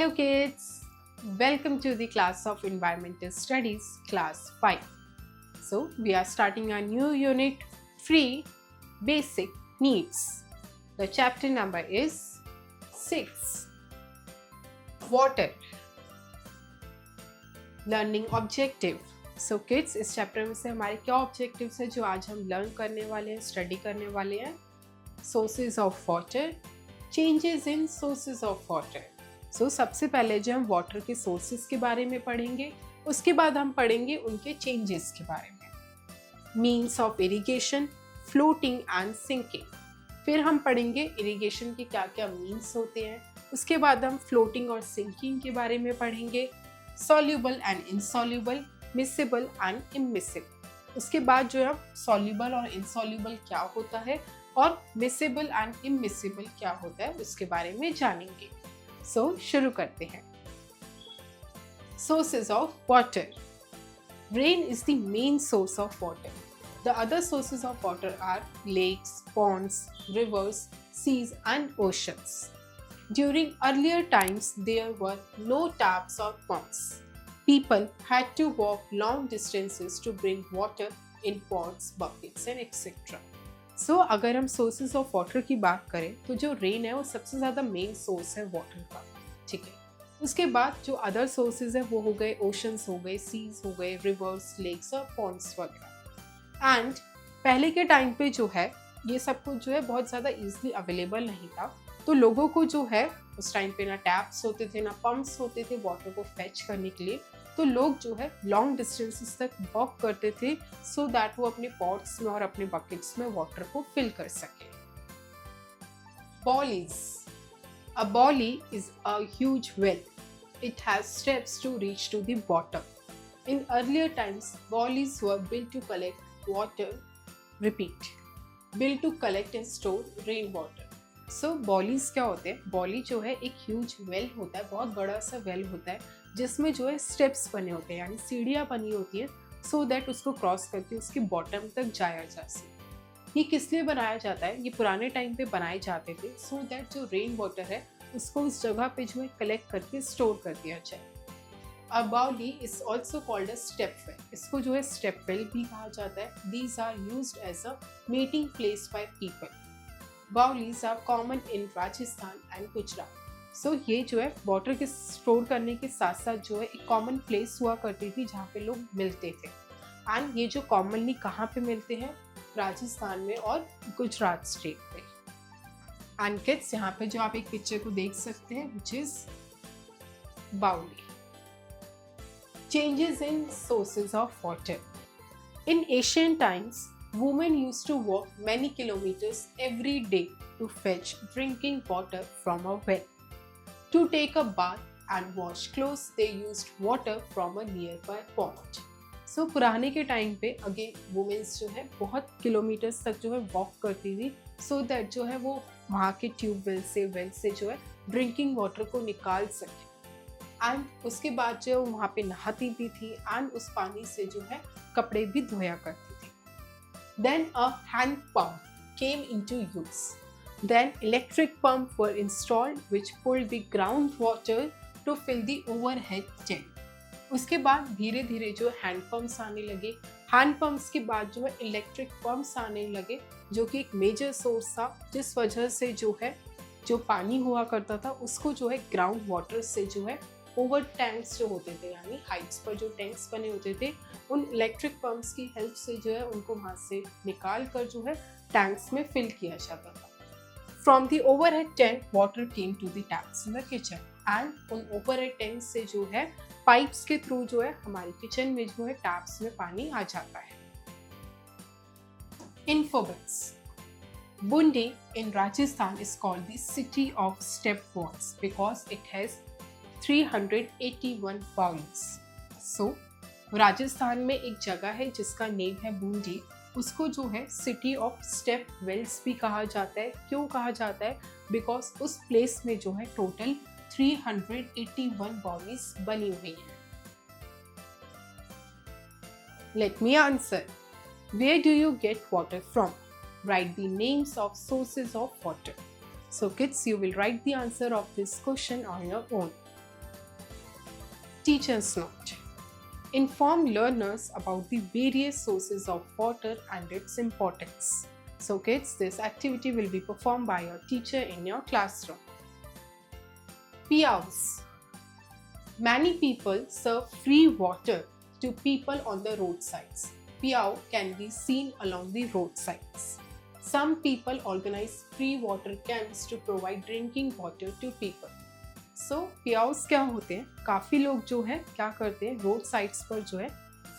Hello kids, welcome to the class of Environmental Studies, class 5. So we are starting a new unit, free basic needs. The chapter number is 6, water. Learning objective. So kids, इस chapter में से हमारे क्या objectives हैं जो आज हम learn करने वाले हैं, स्टडी करने वाले हैं? Sources of water, changes in sources of water. So सबसे पहले जो हम वाटर के सोर्सेज के बारे में पढ़ेंगे, उसके बाद हम पढ़ेंगे उनके चेंजेस के बारे में. Means of irrigation, floating and sinking. फिर हम पढ़ेंगे इरिगेशन के क्या क्या मीन्स होते हैं. उसके बाद हम फ्लोटिंग और सिंकिंग के बारे में पढ़ेंगे. Soluble and insoluble, miscible and immiscible. उसके बाद जो है सॉल्यूबल और इनसॉल्यूबल क्या होता है और मिसेबल एंड इमिसेबल क्या होता है उसके बारे में जानेंगे. सो शुरू करते हैं. Sources of water. Rain is the main source of water. The other sources of water are lakes, ponds, rivers, seas and oceans. During earlier times there were no taps or pumps. People had to walk long distances to bring water in pots, buckets and etc. सो अगर हम sources of water की बात करें तो जो rain है वो सबसे ज़्यादा मेन सोर्स है वाटर का. ठीक है. उसके बाद जो अदर सोर्सेज है वो हो गए ओशंस हो गए, सीज हो गए, रिवर्स, लेक्स और पॉन्ड्स वगैरह. एंड पहले के टाइम पे जो है ये सब कुछ जो है बहुत ज़्यादा ईजिली अवेलेबल नहीं था. तो लोगों को जो है उस टाइम पे ना टैप्स होते थे ना पंप्स होते थे वाटर को फेच करने के लिए. तो लोग जो है लॉन्ग डिस्टेंसेस तक वॉक करते थे सो दैट वो अपने पॉट्स में और अपने बकेट्स में वाटर को फिल कर सके. Baolis. A baoli is a huge well. It has steps to reach to the bottom. In earlier times baolis were built to collect water. Repeat, built to collect and store rain water. So baolis क्या होते हैं? बॉली जो है एक huge well होता है, बहुत बड़ा सा वेल होता है जिसमें जो है स्टेप्स बने होते हैं यानी सीढ़ियाँ बनी होती हैं सो दैट उसको क्रॉस करके उसके बॉटम तक जाया जा सके. ये किस लिए बनाया जाता है? ये पुराने टाइम पे बनाए जाते थे सो दैट जो रेन वाटर है उसको उस जगह पे जो है कलेक्ट करके स्टोर कर दिया जाए. A baoli is also called a step well. इसको जो है स्टेप वेल भी कहा जाता है. These are used as a meeting place by people. Baolis are common in Rajasthan and Gujarat. So ये जो है वाटर के स्टोर करने के साथ साथ जो है एक कॉमन प्लेस हुआ करती थी जहाँ पे लोग मिलते थे. एंड ये जो कॉमनली कहाँ पे मिलते हैं? राजस्थान में और गुजरात स्टेट में. एंड किड्स, यहाँ पे जो आप एक पिक्चर को देख सकते हैं विच इज बाउली. Changes in sources of water. In Asian times women used to walk many kilometers every day to fetch drinking water from a well. To take a bath and wash clothes, they used water from a nearby pond. So पुराने के time पे again women's जो है बहुत kilometres तक जो है walk करती थी सो दैट जो है वो वहाँ के ट्यूबवेल से वेल से जो है ड्रिंकिंग वाटर को निकाल सके. एंड उसके बाद जो वहाँ पे नहाती भी थी एंड उस पानी से जो है कपड़े भी धोया करती थी. Then a hand pump came into use. Then electric pumps were installed which pulled the groundwater to fill the overhead tank. उसके बाद धीरे धीरे जो हैंड पंप्स आने लगे. हैंड पंप्स के बाद जो है इलेक्ट्रिक पंप्स आने लगे जो कि एक मेजर सोर्स था जिस वजह से जो है जो पानी हुआ करता था उसको जो है ग्राउंड वाटर से जो है ओवर टैंक्स जो होते थे यानी हाइट्स पर जो टैंक्स बने होते थे उन इलेक्ट्रिक पंप्स की हेल्प से जो है उनको वहाँ से निकाल कर जो है टैंक्स में फिल किया जाता था. From the overhead tank water came to the taps in the kitchen. And उन ओवरहेड टैंक से जो है पाइप्स के थ्रू जो है हमारे किचन में जो है टैप्स में पानी आ जाता है. इन्फोबिट्स. Bundi in Rajasthan is called the city of step walls because it has 381 baolis. सो राजस्थान में एक जगह है जिसका नेम है बूंदी. उसको जो है सिटी ऑफ स्टेप वेल्स भी कहा जाता है. क्यों कहा जाता है? बिकॉज उस प्लेस में जो है टोटल 381 बाउलीज बनी हुई हैं. Let me answer. Where do you get water from? Write the names of sources of water. So kids, you will write the answer of this question on your own. Teacher's note. Inform learners about the various sources of water and its importance. So kids, this activity will be performed by your teacher in your classroom. Piaus. Many people serve free water to people on the roadsides. Piao can be seen along the roadsides. Some people organize free water camps to provide drinking water to people. सो पियाउस क्या होते हैं, काफ़ी लोग जो है क्या करते हैं रोड साइड्स पर जो है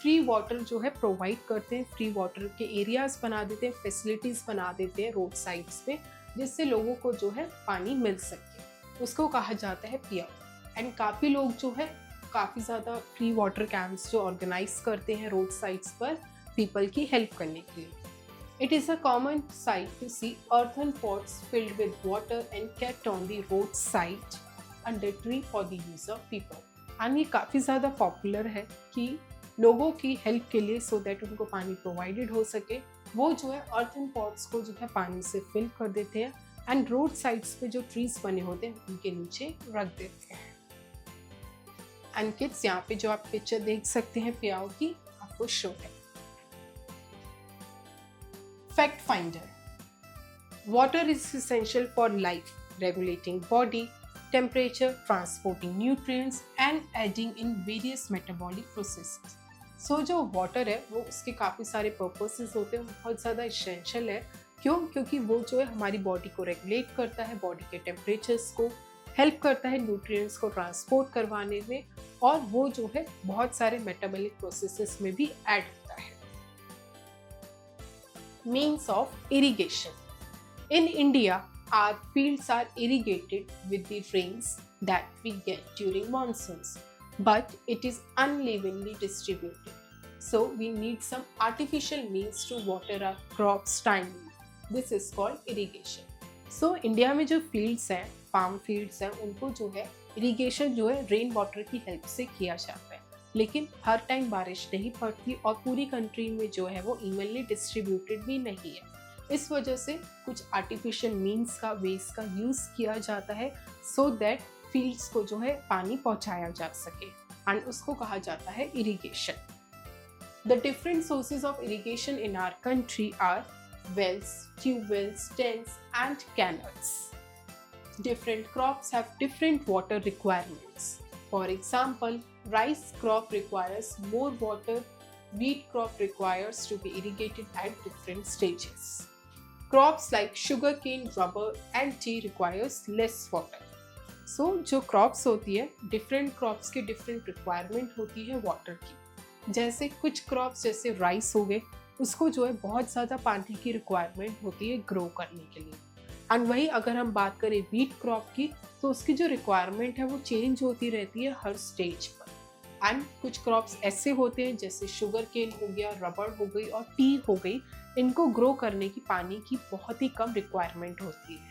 फ्री वाटर जो है प्रोवाइड करते हैं, फ्री वाटर के एरियाज बना देते हैं, फैसिलिटीज़ बना देते हैं रोड साइड्स पे, जिससे लोगों को जो है पानी मिल सके, उसको कहा जाता है पियाउ। एंड काफ़ी लोग जो है काफ़ी ज़्यादा फ्री वाटर कैंप्स जो ऑर्गेनाइज करते हैं रोड साइड्स पर पीपल की हेल्प करने के लिए। It is a common sight to see earthen pots filled with water and kept on the roadside under tree for the use of people. And ये काफ़ी ज़्यादा पॉपुलर है कि लोगों की हेल्प के लिए सो दैट उनको पानी प्रोवाइडेड हो सके, वो जो है अर्थन पॉट्स को जो है पानी से फिल कर देते हैं एंड रोड साइड्स पे जो ट्रीज बने होते हैं उनके नीचे रख देते हैं। एंड किड्स, यहाँ पे जो आप पिक्चर देख सकते हैं पियाओ की, आपको शो है। Fact finder. Water is essential for life, regulating body temperature, transporting nutrients and aiding in various metabolic processes. So जो water है वो उसके काफ़ी सारे पर्पसेस होते हैं, बहुत ज़्यादा इसेंशियल है। क्यों? क्योंकि वो जो है हमारी बॉडी को रेगुलेट करता है, बॉडी के टेम्परेचर्स को हेल्प करता है, न्यूट्रिएंट्स को ट्रांसपोर्ट करवाने में, और वो जो है बहुत सारे मेटाबॉलिक प्रोसेसेस में भी ऐड होता है। Means of irrigation. In India, our fields are irrigated with the rains that we get during monsoons, but it is unevenly distributed. So we need some artificial means to water our crops timely. This is called irrigation. So India में जो fields हैं, farm fields हैं, उनको जो है irrigation जो है rain water की हेल्प से किया जाता है, लेकिन हर टाइम बारिश नहीं पड़ती और पूरी कंट्री में जो है वो इवनली डिस्ट्रीब्यूटेड भी नहीं है। इस वजह से कुछ आर्टिफिशियल मीन्स का, वेज का यूज़ किया जाता है सो दैट फील्ड्स को जो है पानी पहुंचाया जा सके, एंड उसको कहा जाता है irrigation. The different sources of irrigation in our country are wells, tube-wells, tanks and canals. Different crops have different water requirements. For example, rice crop requires more water, wheat crop requires to be irrigated at different stages. Crops like sugarcane, rubber and tea requires less water. So जो crops होती है, different crops की different requirement होती है water की। जैसे कुछ crops जैसे rice हो गए, उसको जो है बहुत ज़्यादा पानी की requirement होती है grow करने के लिए। एंड वही अगर हम बात करें wheat crop की, तो उसकी जो requirement है वो change होती रहती है हर stage पर। एंड कुछ क्रॉप्स ऐसे होते हैं जैसे शुगर केन हो गया, रबड़ हो गई और टी हो गई, इनको ग्रो करने की पानी की बहुत ही कम रिक्वायरमेंट होती है।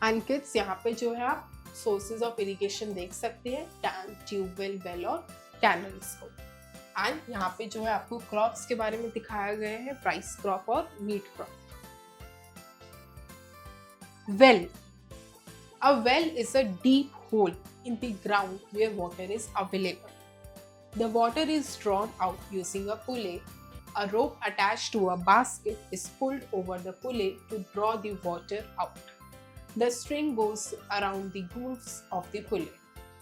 एंड किड्स, यहाँ पे जो है आप सोर्सेज ऑफ इरिगेशन देख सकते हैं, टैंक, ट्यूबवेल, वेल और कैनल्स को। एंड यहाँ पे जो है आपको क्रॉप्स के बारे में दिखाया गया है, राइस क्रॉप और wheat crop. Well. A well is a deep hole in the ground where water is available. The water is drawn out using a pulley. A rope attached to a basket is pulled over the pulley to draw the water out. The string goes around the grooves of the pulley.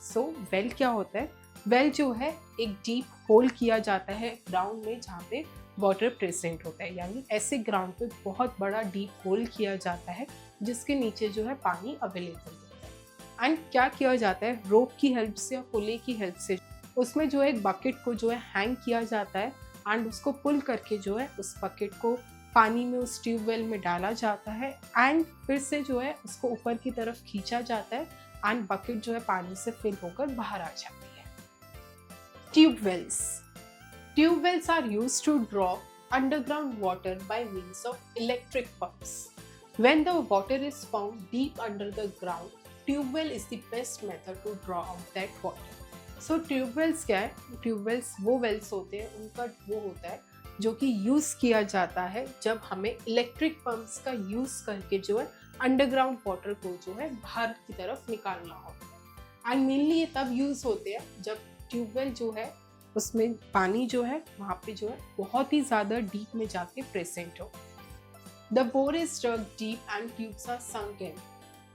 So, well क्या होता है? Well जो है एक deep hole किया जाता है ground में जहाँ पे वाटर प्रेजेंट होता है, यानी ऐसे ग्राउंड पे बहुत बड़ा डीप होल किया जाता है जिसके नीचे जो है पानी अवेलेबल होता है। एंड क्या किया जाता है, रोप की हेल्प से या पुले की हेल्प से उसमें जो है एक बकेट को जो है हैंग किया जाता है एंड उसको पुल करके जो है उस बकेट को पानी में उस ट्यूबवेल में डाला जाता है एंड फिर से जो है उसको ऊपर की तरफ खींचा जाता है एंड बकेट जो है पानी से फिल होकर बाहर आ जाती है। Tube wells. Tube-wells are used to draw underground water by means of electric pumps. When the water is found deep under the ground, tube-well is the best method to draw out that water. So tube-wells क्या है? Tube-wells वो wells होते हैं, उनका वो होता है जो कि यूज़ किया जाता है जब हमें इलेक्ट्रिक पंप्स का यूज़ करके जो है अंडरग्राउंड वाटर को जो है बाहर की तरफ निकालना होता है। एंड मेनली ये तब यूज़ होते हैं जब ट्यूबवेल जो है उसमें पानी जो है वहाँ पे जो है बहुत ही ज़्यादा डीप में जाके प्रेजेंट हो। The bore is dug deep and tubes are sunk in.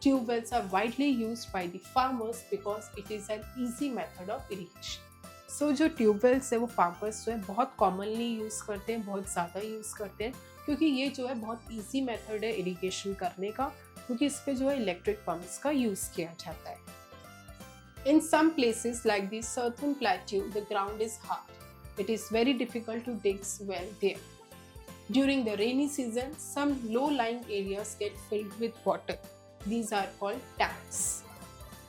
Tube wells are widely used by the farmers because it is an easy method of irrigation. So जो ट्यूबवेल्स है वो फार्मर्स जो है बहुत commonly use करते हैं, बहुत ज़्यादा यूज़ करते हैं, क्योंकि ये जो है बहुत ईजी मेथड है इरिगेशन करने का, क्योंकि इस पे जो है इलेक्ट्रिक पंप्स का यूज़ किया जाता है। In some places like the southern plateau, the ground is hard. It is very difficult to dig well there. During the rainy season, some low-lying areas get filled with water. These are called tanks.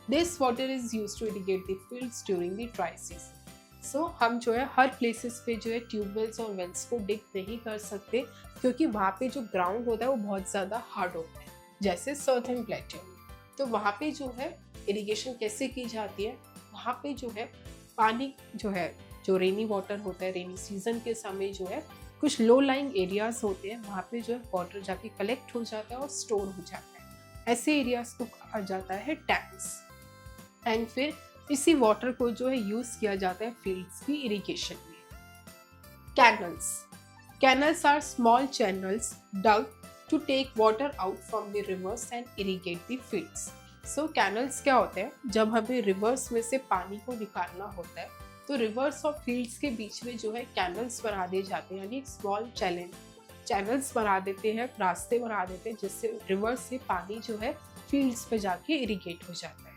This water is used to irrigate the fields during the dry season. So, हम जो है हर places पे जो है tube wells और Wales को dig नहीं कर सकते, क्योंकि वहाँ पे जो ग्राउंड होता है वो बहुत ज़्यादा हार्ड होता है, जैसे southern plateau। तो वहाँ पे जो है इरिगेशन कैसे की जाती है, वहाँ पे जो है पानी जो है, जो रेनी वाटर होता है, रेनी सीजन के समय जो है कुछ लो लाइंग एरियाज होते हैं, वहाँ पे जो है वाटर जाके कलेक्ट हो जाता है और स्टोर हो जाता है। ऐसे एरियाज को कहा जाता है टैंक्स। एंड फिर इसी वाटर को जो है यूज़ किया जाता है फील्ड्स की इरिगेशन में। Canals are small channels dug to take water out from the rivers and irrigate the fields. So canals क्या होते हैं, जब हमें रिवर्स में से पानी को निकालना होता है तो रिवर्स और फील्ड्स के बीच में जो है कैनल्स बना दिए जाते हैं, यानी स्मॉल चैनल्स बना देते हैं, रास्ते बना देते हैं, जिससे रिवर्स से पानी जो है फील्ड्स पे जाके इरिगेट हो जाता है।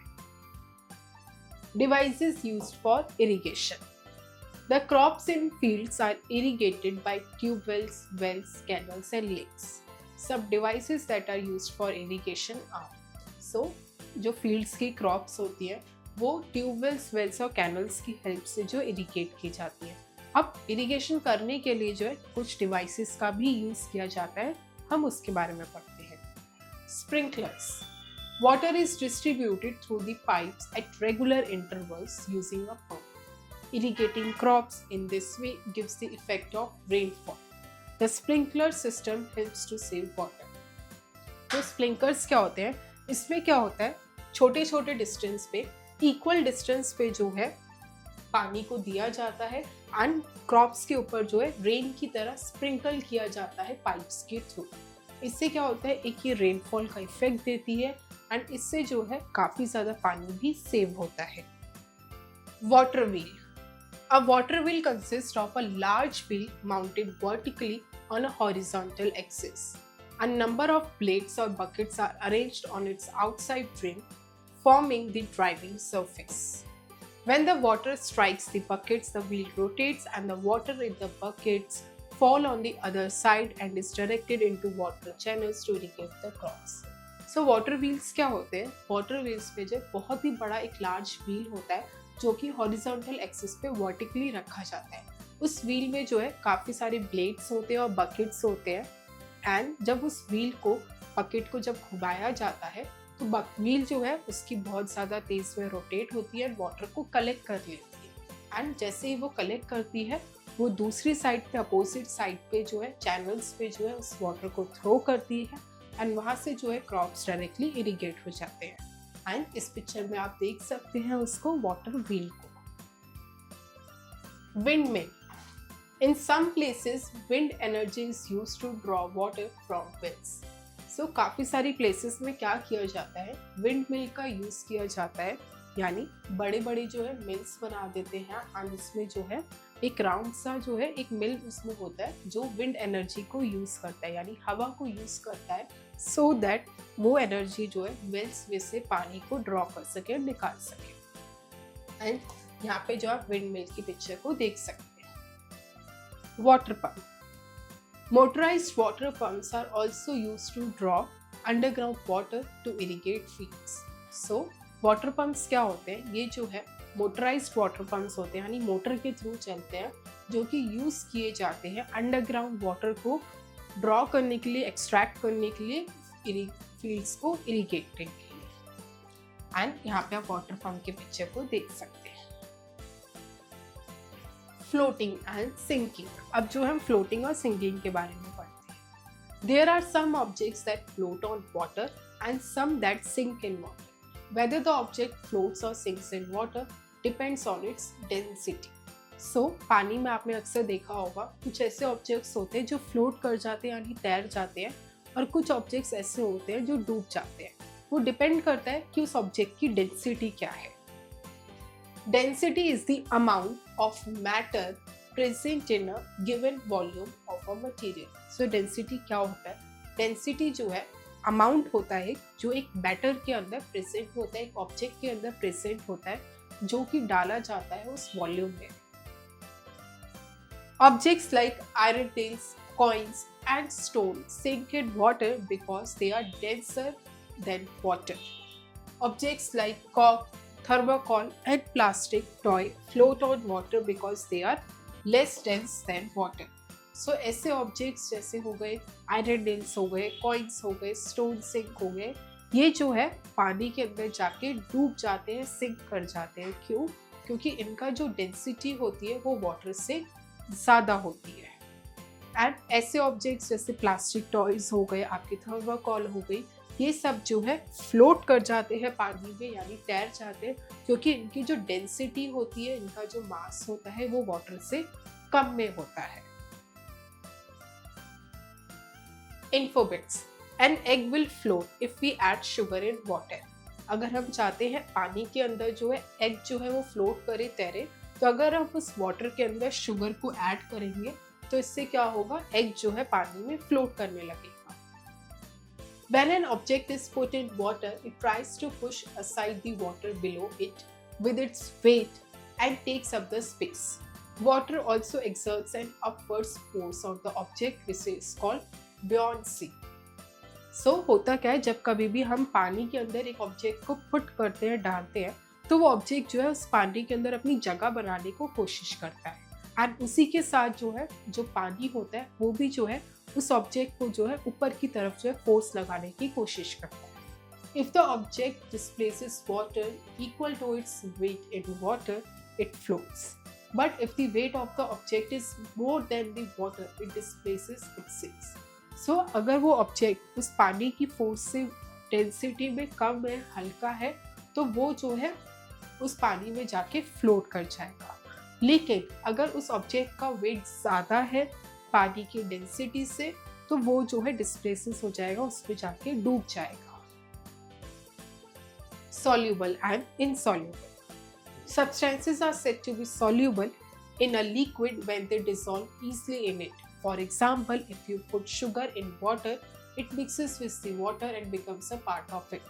Devices used for irrigation. The crops in fields are irrigated by tube wells, canals and lakes. Some devices that are used for irrigation are, so जो fields की crops होती है वो ट्यूबवेल्स, वेल्स और कैनल्स की हेल्प से जो irrigate की जाती है। अब इरिगेशन करने के लिए जो है कुछ डिवाइसेस का भी यूज़ किया जाता है, हम उसके बारे में पढ़ते हैं। Sprinklers. Water is distributed through the pipes at regular intervals using a pump. Irrigating crops in this way gives the effect of rainfall. The sprinkler system helps to save water. तो स्प्रिंकलर्स क्या होते हैं, इसमें क्या होता है, छोटे छोटे डिस्टेंस पे, इक्वल डिस्टेंस पे जो है पानी को दिया जाता है एंड क्रॉप्स के ऊपर जो है रेन की तरह स्प्रिंकल किया जाता है पाइप्स के थ्रू। इससे क्या होता है, एक ये रेनफॉल का इफेक्ट देती है एंड इससे जो है काफ़ी ज़्यादा पानी भी सेव होता है। Water wheel. A water wheel consists of a large wheel mounted vertically on a horizontal axis. A number of blades or buckets are arranged on its outside rim, forming the driving surface. When the water strikes the buckets, the wheel rotates and the water in the buckets fall on the other side and is directed into water channels to irrigate the crops. So water wheels क्या होते हैं? Water wheels पे जो बहुत ही बड़ा एक large wheel होता है जो कि हॉरिजॉन्टल एक्सिस पे वर्टिकली रखा जाता है। उस व्हील में जो है काफ़ी सारे ब्लेड्स होते हैं और बकेट्स होते हैं एंड जब उस व्हील को, बकेट को जब घुमाया जाता है तो व्हील जो है उसकी बहुत ज़्यादा तेज़ में रोटेट होती है, वाटर को कलेक्ट कर लेती है एंड जैसे ही वो कलेक्ट करती है वो दूसरी साइड पे, अपोजिट साइड पे जो है चैनल्स पे जो है उस वाटर को थ्रो करती है एंड वहाँ से जो है क्रॉप्स डायरेक्टली इरिगेट हो जाते हैं। एंड इस पिक्चर में आप देख सकते हैं उसको, वाटर व्हील को। Windmill. In some places wind energy is used to draw water from wells. So काफ़ी सारी प्लेसेस में क्या किया जाता है, विंड मिल का यूज़ किया जाता है, यानी बड़े बड़े जो है मिल्स बना देते हैं एंड उसमें जो है एक राउंड सा जो है एक मिल उसमें होता है जो विंड एनर्जी को यूज़ करता है, यानी हवा को यूज़ करता है, सो दैट वो एनर्जी जो है वेल्स में से पानी को ड्रॉ कर सके, निकाल सके। एंड यहाँ पे जो आप विंड मिल की पिक्चर को देख सकते हैं। Water pump. Motorised water pumps are also used to draw underground water to irrigate fields. So water pumps क्या होते हैं, ये जो है मोटराइज्ड वाटर पंप्स होते हैं, यानी मोटर के थ्रू चलते हैं, जो कि यूज़ किए जाते हैं अंडरग्राउंड वाटर को ड्रॉ करने के लिए, एक्सट्रैक्ट करने के लिए, फील्ड्स को इरिगेट करने के लिए। एंड यहाँ पे आप वाटर पंप के पिक्चर को देख सकते हैं। Floating and sinking. अब जो हम फ्लोटिंग और सिंकिंग के बारे में पढ़ते हैं। There are some objects that float on water and some that sink in water. Whether the object floats or sinks in water depends on its density. So, पानी में आपने अक्सर देखा होगा कुछ ऐसे ऑब्जेक्ट्स होते हैं जो फ्लोट कर जाते हैं यानी तैर जाते हैं, और कुछ ऑब्जेक्ट्स ऐसे होते हैं जो डूब जाते हैं। वो डिपेंड करता है कि उस ऑब्जेक्ट की डेंसिटी क्या है। Density is the amount of matter present in a given volume of a material. So density क्या होता है? डेंसिटी जो है अमाउंट होता है जो एक मैटर के अंदर प्रेजेंट होता है, एक ऑब्जेक्ट के अंदर प्रेजेंट होता है, जो कि डाला जाता है उस वॉल्यूम में। Objects like iron nails, coins and stone sink in water because they are denser than water. Objects like कॉक, thermocol and plastic toy float on water because they are less dense than water. So ऐसे objects जैसे हो गए iron nails हो गए, coins हो गए, stone sink हो गए, ये जो है पानी के अंदर जाके डूब जाते हैं, सिंक कर जाते हैं। क्यों? क्योंकि इनका जो डेंसिटी होती है वो वाटर से ज़्यादा होती है। एंड ऐसे ऑब्जेक्ट्स जैसे प्लास्टिक टॉयज हो गए, आपकी थर्माकोल हो गई, ये सब जो है फ्लोट कर जाते हैं पानी में यानी तैर जाते हैं, क्योंकि इनकी जो डेंसिटी होती है, इनका जो मास होता है वो वाटर से कम में होता है। Info bits. An egg will float if we add sugar in water. अगर हम चाहते हैं पानी के अंदर जो है एग जो है वो फ्लोट करे, तैरे, तो अगर हम उस वाटर के अंदर शुगर को ऐड करेंगे तो इससे क्या होगा? एग जो है पानी में फ्लोट करने लगेगा। When an object is put in water, it tries to push aside the water below it with its weight and takes up the space. Water also exerts an upwards force on the object, which is called buoyancy. So होता क्या है, जब कभी भी हम पानी के अंदर एक ऑब्जेक्ट को पुट करते हैं, डालते हैं, तो वो ऑब्जेक्ट जो है उस पानी के अंदर अपनी जगह बनाने को कोशिश करता है, एंड उसी के साथ जो है जो पानी होता है वो भी जो है उस ऑब्जेक्ट को जो है ऊपर की तरफ जो है फोर्स लगाने की कोशिश करता है। If the object displaces water equal to its weight in water, it floats. But if the weight of the object is more than the water it displaces, it sinks. सो अगर वो ऑब्जेक्ट उस पानी की फोर्स से density में कम है, हल्का है, तो वो जो है उस पानी में जाके फ्लोट कर जाएगा। लेकिन अगर उस ऑब्जेक्ट का वेट ज़्यादा है पानी की डेंसिटी से, तो वो जो है डिस्प्लेसेस हो जाएगा, उसमें जाके डूब जाएगा। Soluble and insoluble. Substances are said to be soluble in a liquid when they dissolve easily in it. For example, if you put sugar in water, it mixes with the water and becomes a part of it.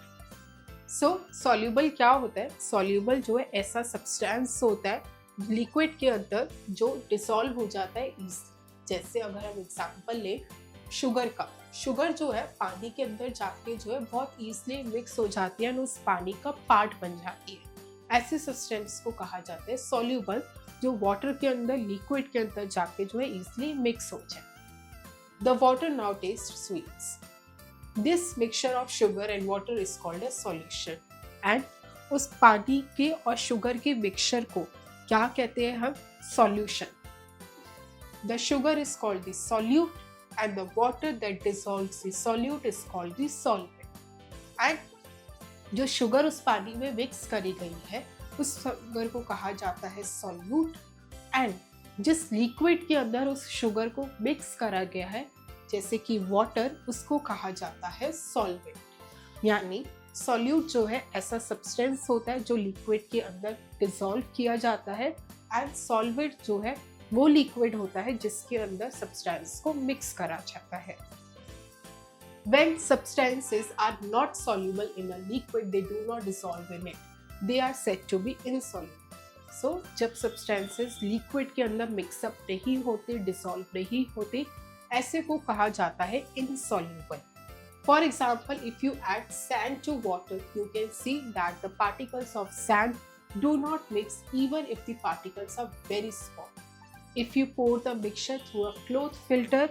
So, soluble क्या होता है? Soluble जो है ऐसा substance होता है liquid के अंदर जो डिसॉल्व हो जाता है easily। जैसे अगर हम एग्जाम्पल लें शुगर का, शुगर जो है पानी के अंदर जाके जो है बहुत ईजिली मिक्स हो जाती है और उस पानी का पार्ट बन जाती है। ऐसे सब्सटेंस को कहा जाता है सॉल्यूबल, जो वाटर के अंदर, लिक्विड के अंदर जाके जो है इजिली मिक्स हो जाए। The water now taste sweets. This mixture of sugar and water is called a solution. And उस पानी के और शुगर के मिक्सचर को क्या कहते हैं हम? Solution. The sugar is called the solute and the water that dissolves the solute is called the solvent. And जो शुगर उस पानी में मिक्स करी गई है उस शुगर को कहा जाता है सॉल्यूट, एंड जिस लिक्विड के अंदर उस शुगर को मिक्स करा गया है जैसे कि वाटर, उसको कहा जाता है सॉल्वेंट। यानी सॉल्यूट जो है ऐसा सब्सटेंस होता है जो लिक्विड के अंदर डिसॉल्व किया जाता है, एंड सॉल्वेंट जो है वो लिक्विड होता है जिसके अंदर सब्सटेंस को मिक्स करा जाता है। When substances are not soluble in a liquid, they do not dissolve in it. They are said to be insoluble. So, जब substances liquid के अंदर मिक्सअप नहीं होते, डिसॉल्व नहीं होते, ऐसे को कहा जाता है insoluble. For example, if you add sand to water, you can see that the particles of sand do not mix even if the particles are very small. If you pour the mixture through a cloth filter,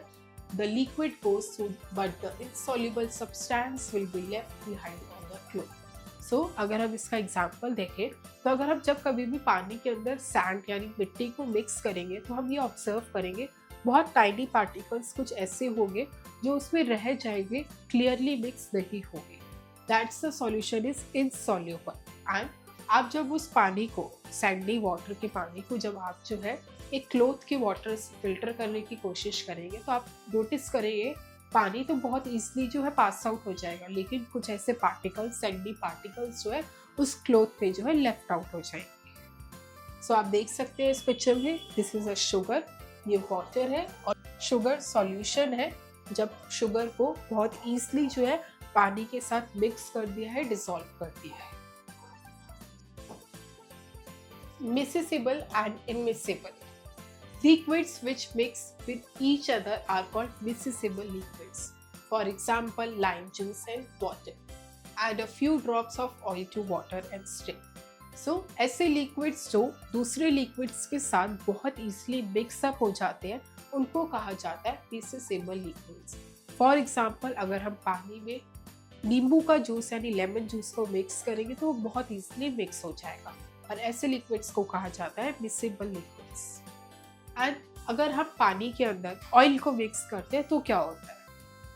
the liquid goes through, but the insoluble substance will be left behind on the cloth. So, अगर हम इसका example देखें तो अगर हम जब कभी भी पानी के अंदर सैंड यानी मिट्टी को मिक्स करेंगे तो हम ये ऑब्जर्व करेंगे बहुत टाइनी पार्टिकल्स कुछ ऐसे होंगे जो उसमें रह जाएंगे, क्लियरली मिक्स नहीं होंगे। That's the solution is insoluble. And आप जब उस पानी को, सैंडी वाटर के पानी को जब आप जो है एक क्लोथ के वाटर से फिल्टर करने की कोशिश करेंगे तो आप नोटिस करेंगे पानी तो बहुत ईजिली जो है पास आउट हो जाएगा, लेकिन कुछ ऐसे पार्टिकल्स, सैंडी पार्टिकल्स जो है उस क्लोथ पे जो है लेफ्ट आउट हो जाएंगे। सो आप देख सकते हैं इस पिक्चर में, दिस इज अ शुगर, ये वाटर है और शुगर सॉल्यूशन है। जब शुगर को बहुत ईजिली जो है पानी के साथ मिक्स कर दिया है, डिसॉल्व कर दिया है। Miscible and immiscible. Liquids which mix with each other are called miscible liquids. For example, lime juice and water. Add a few drops of oil to water and stir. So, ऐसे liquids जो दूसरे liquids के साथ बहुत easily mix up हो जाते हैं, उनको कहा जाता है miscible liquids. For example, अगर हम पानी में नींबू का जूस यानी लेमन जूस को मिक्स करेंगे तो वो बहुत easily मिक्स हो जाएगा, और ऐसे लिक्विड्स को कहा जाता है मिक्सेबल लिक्विड्स। एंड अगर हम पानी के अंदर ऑयल को मिक्स करते हैं तो क्या होता है?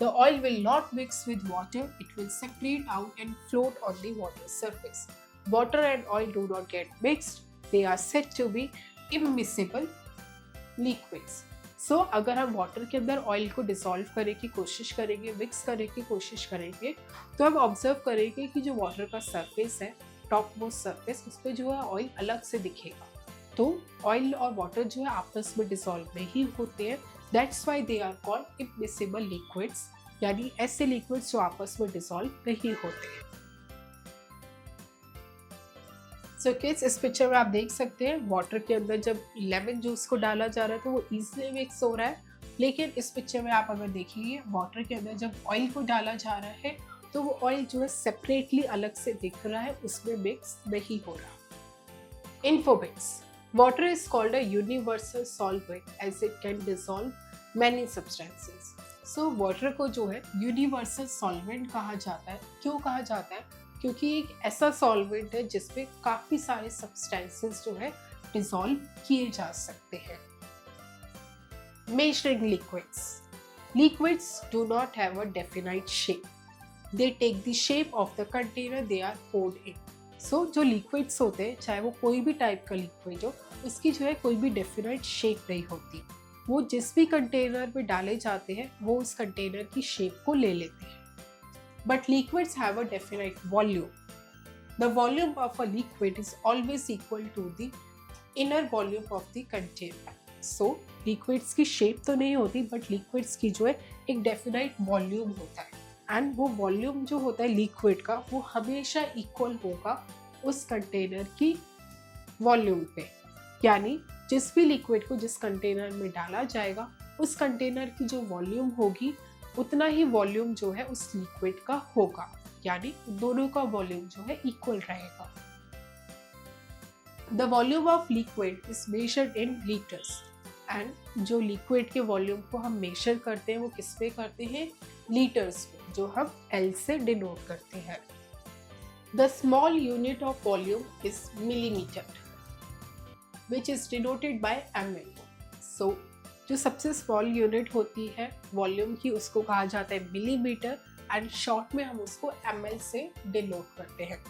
The oil will not mix with water, it will separate out and float on the water surface. Water and oil do not get mixed, they are said to be immiscible liquids. So अगर हम water के अंदर oil को dissolve करने की कोशिश करेंगे, mix करने की कोशिश करेंगे, तो हम ऑब्जर्व करेंगे कि जो वाटर का सरफेस है, टॉप मोस्ट सरफेस, उस पर जो है ऑयल अलग से दिखेगा। तो ऑयल और वाटर जो है आपस में डिसॉल्व नहीं होते हैं, that's why they are called immiscible liquids, यानी ऐसे लिक्विड्स जो आपस में डिसॉल्व नहीं होते हैं। सो किड्स, इस पिक्चर में आप देख सकते हैं वाटर के अंदर जब लेमन जूस को डाला जा रहा है तो वो इजीली मिक्स हो रहा है, लेकिन इस पिक्चर में आप अगर देखिए वाटर के अंदर जब ऑयल को डाला जा रहा है तो वो ऑयल जो है सेपरेटली अलग से दिख रहा है, उसमें मिक्स नहीं हो रहा। Infobits, water is called a universal solvent as it can dissolve many substances. So water को जो है यूनिवर्सल सॉल्वेंट कहा जाता है। क्यों कहा जाता है? क्योंकि एक ऐसा सॉल्वेंट है जिसमें काफी सारे सब्सटेंसेस जो है डिसॉल्व किए जा सकते हैं। Measuring liquids, liquids do not have a definite shape, they take the shape of the container they are poured in. So जो liquids होते हैं, चाहे वो कोई भी टाइप का लिक्विड हो, उसकी जो है कोई भी डेफिनेट शेप नहीं होती। वो जिस भी कंटेनर में डाले जाते हैं वो उस कंटेनर की शेप को ले लेते हैं। But liquids have a definite volume. The volume of a liquid is always equal to the inner volume of the container. So liquids की शेप तो नहीं होती, बट liquids की जो है एक डेफिनेट वॉल्यूम होता है, एंड वो वॉल्यूम जो होता है लिक्विड का वो हमेशा इक्वल होगा उस कंटेनर की वॉल्यूम पे। यानी जिस भी लिक्विड को जिस कंटेनर में डाला जाएगा उस कंटेनर की जो वॉल्यूम होगी उतना ही वॉल्यूम जो है उस लिक्विड का होगा, यानी दोनों का वॉल्यूम जो है इक्वल रहेगा। The volume of liquid is measured in litres, and जो लिक्विड के वॉल्यूम को हम मेजर करते हैं वो किस पे करते हैं? लीटर्स पे, जो हम L से डिनोट करते हैं। The small unit of volume is millimetre, which is denoted by ml. सो जो सबसे स्मॉल यूनिट होती है वॉल्यूम की उसको कहा जाता है मिलीमीटर, एंड शॉर्ट में हम उसको ml से डिनोट करते हैं।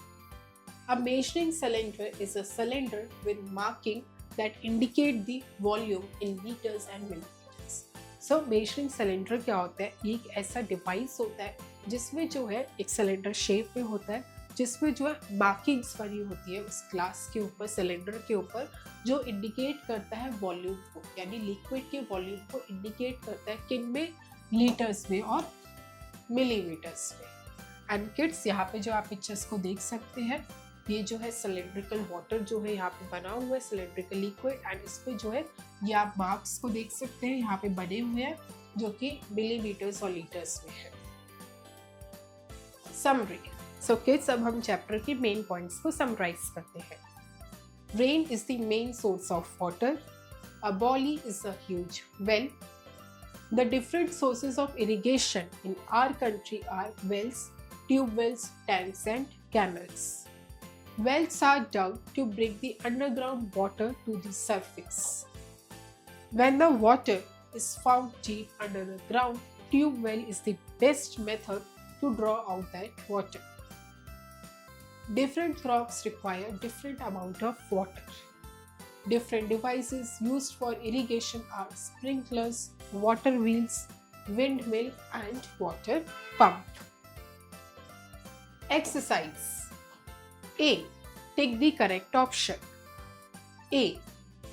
A measuring cylinder is a cylinder with marking that indicate the volume in liters and milliliters. So measuring cylinder क्या होता है? एक ऐसा डिवाइस होता है जिसमें जो है एक सिलेंडर शेप में होता है, जिसमें जो है मार्किंग्स बनी होती है उस ग्लास के ऊपर, सिलेंडर के ऊपर, जो इंडिकेट करता है वॉल्यूम को, यानी लिक्विड के वॉल्यूम को इंडिकेट करता है किन में? लीटर्स में और मिलीमीटर्स में। एंड किड्स, यहाँ पे जो आप पिक्चर्स को देख सकते हैं, ये जो है सिलेंड्रिकल वाटर जो है यहाँ पे बना हुआ है, सिलेंड्रिकल लिक्विड, एंड इस पे जो है ये आप मार्क्स को देख सकते हैं यहाँ पे बने हुए हैं जो कि मिलीमीटर्स और लीटर्स में है। समरी। सो किड्स, अब हम चैप्टर के मेन पॉइंट्स को समराइज करते हैं। Rain is the main source of water, a baoli is a huge well, the different sources of irrigation in our country are wells, tube wells, tanks and canals. Wells are dug to bring the underground water to the surface. When the water is found deep under the ground, tube well is the best method to draw out that water. Different crops require different amount of water. Different devices used for irrigation are sprinklers, water wheels, windmill and water pump. Exercise. A. Take the correct option. A.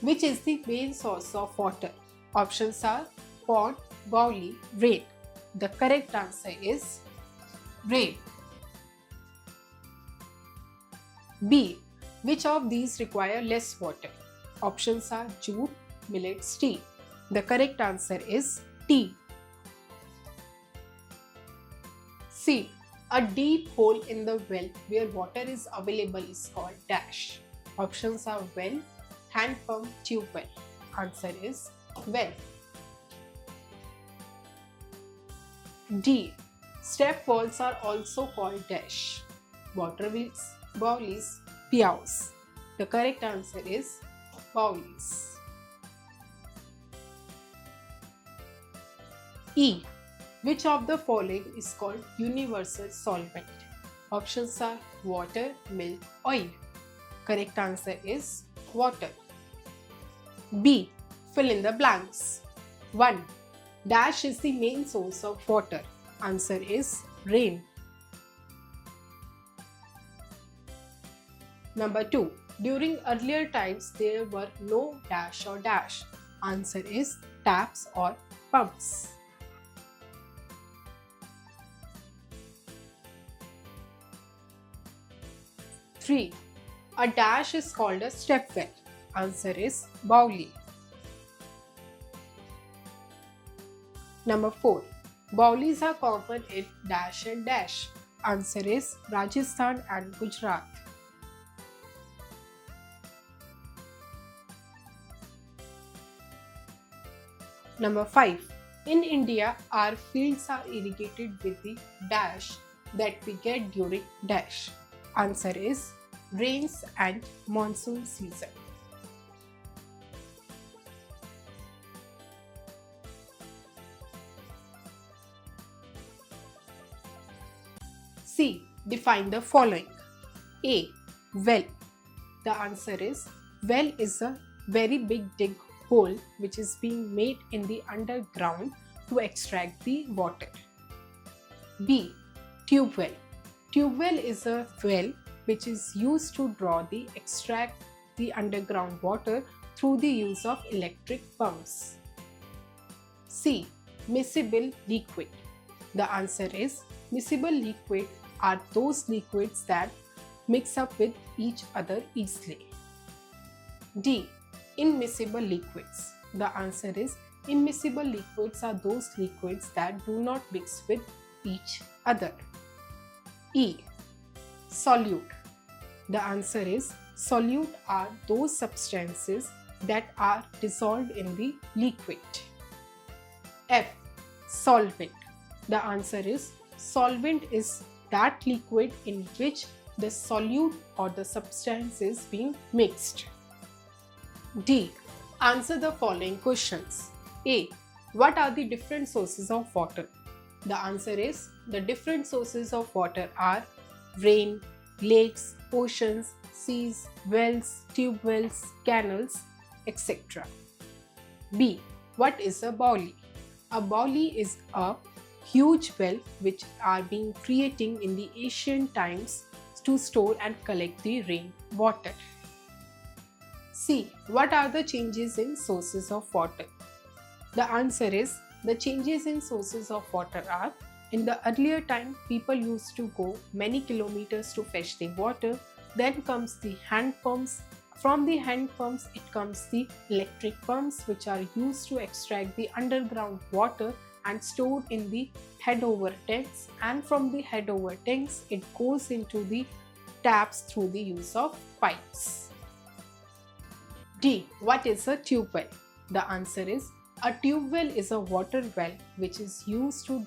Which is the main source of water? Options are pond, bowl, rain. The correct answer is rain. B. Which of these require less water? Options are jute, millets, tea. The correct answer is tea. C. A deep hole in the well where water is available is called dash. Options are well, hand pump, tube well. Answer is well. D. Step walls are also called dash. Water wheels, bowlies, piaus. The correct answer is bowlies. E. Which of the following is called universal solvent? Options are water, milk, oil. Correct answer is water. B. Fill in the blanks. 1. Dash is the main source of water. Answer is rain. Number 2. During earlier times there were no dash or dash. Answer is taps or pumps. 3. A dash is called a step well. Answer is Bowli. Number 4. Bowlis are common in dash and dash. Answer is Rajasthan and Gujarat. Number 5. In India, our fields are irrigated with the dash that we get during dash. Answer is rains and monsoon season. C. Define the following. A. Well. The answer is well is a very big dig hole which is being made in the underground to extract the water. B. Tube well. Tube well is a well which is used to extract the underground water through the use of electric pumps. C. Miscible liquid. The answer is miscible liquid are those liquids that mix up with each other easily. D. Immiscible liquids. The answer is immiscible liquids are those liquids that do not mix with each other. E. Solute. The answer is solute are those substances that are dissolved in the liquid. F. Solvent. The answer is solvent is that liquid in which the solute or the substance is being mixed. D. Answer the following questions. A. What are the different sources of water? The answer is the different sources of water are rain, lakes, oceans, seas, wells, tube wells, canals, etc. B. What is a bowli? A bowli is a huge well which are being creating in the ancient times to store and collect the rain water. C. What are the changes in sources of water? The answer is the changes in sources of water are in the earlier time people used to go many kilometers to fetch the water. Then comes the hand pumps. From the hand pumps it comes the electric pumps which are used to extract the underground water and stored in the head over tanks, and from the head over tanks it goes into the taps through the use of pipes. D. What is a tube well? The answer is a tube well is a water well which is used to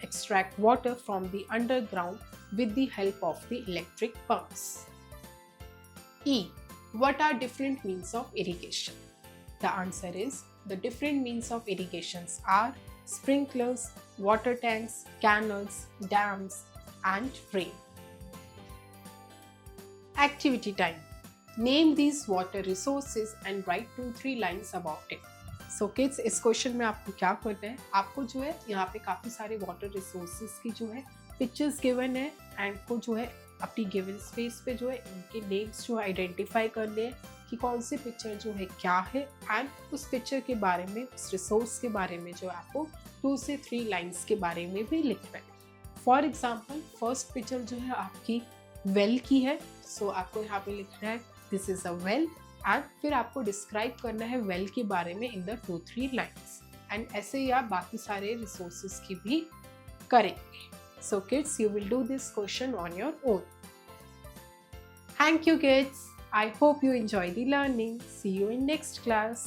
extract water from the underground with the help of the electric pumps. E. What are different means of irrigation? The answer is the different means of irrigations are sprinklers, water tanks, canals, dams, and rain. Activity time. Name these water resources and write 2-3 lines about it. So kids, इस question में आपको क्या करना है, आपको जो है यहाँ पे काफ़ी सारे वाटर रिसोर्सेज की जो है पिक्चर्स गिवन है एंड को जो है अपनी गिवन स्पेस पे जो है इनके नेम्स जो है आइडेंटिफाई करने हैं कि कौन सी पिक्चर जो है क्या है एंड उस पिक्चर के बारे में, उस रिसोर्स के बारे में जो आपको 2 से 3 लाइन्स के बारे में भी लिखना है. फॉर एग्जाम्पल फर्स्ट पिक्चर जो है आपकी वेल की है. सो आपको यहाँ पे लिखना है this is a well and फिर आपको डिस्क्राइब करना है वेल के बारे में इन द 2-3 लाइन्स एंड ऐसे ही आप बाकी सारे रिसोर्सेज की भी करेंगे. So kids, you will do this question on your own. Thank you kids. I hope you enjoy the learning. See you in next class.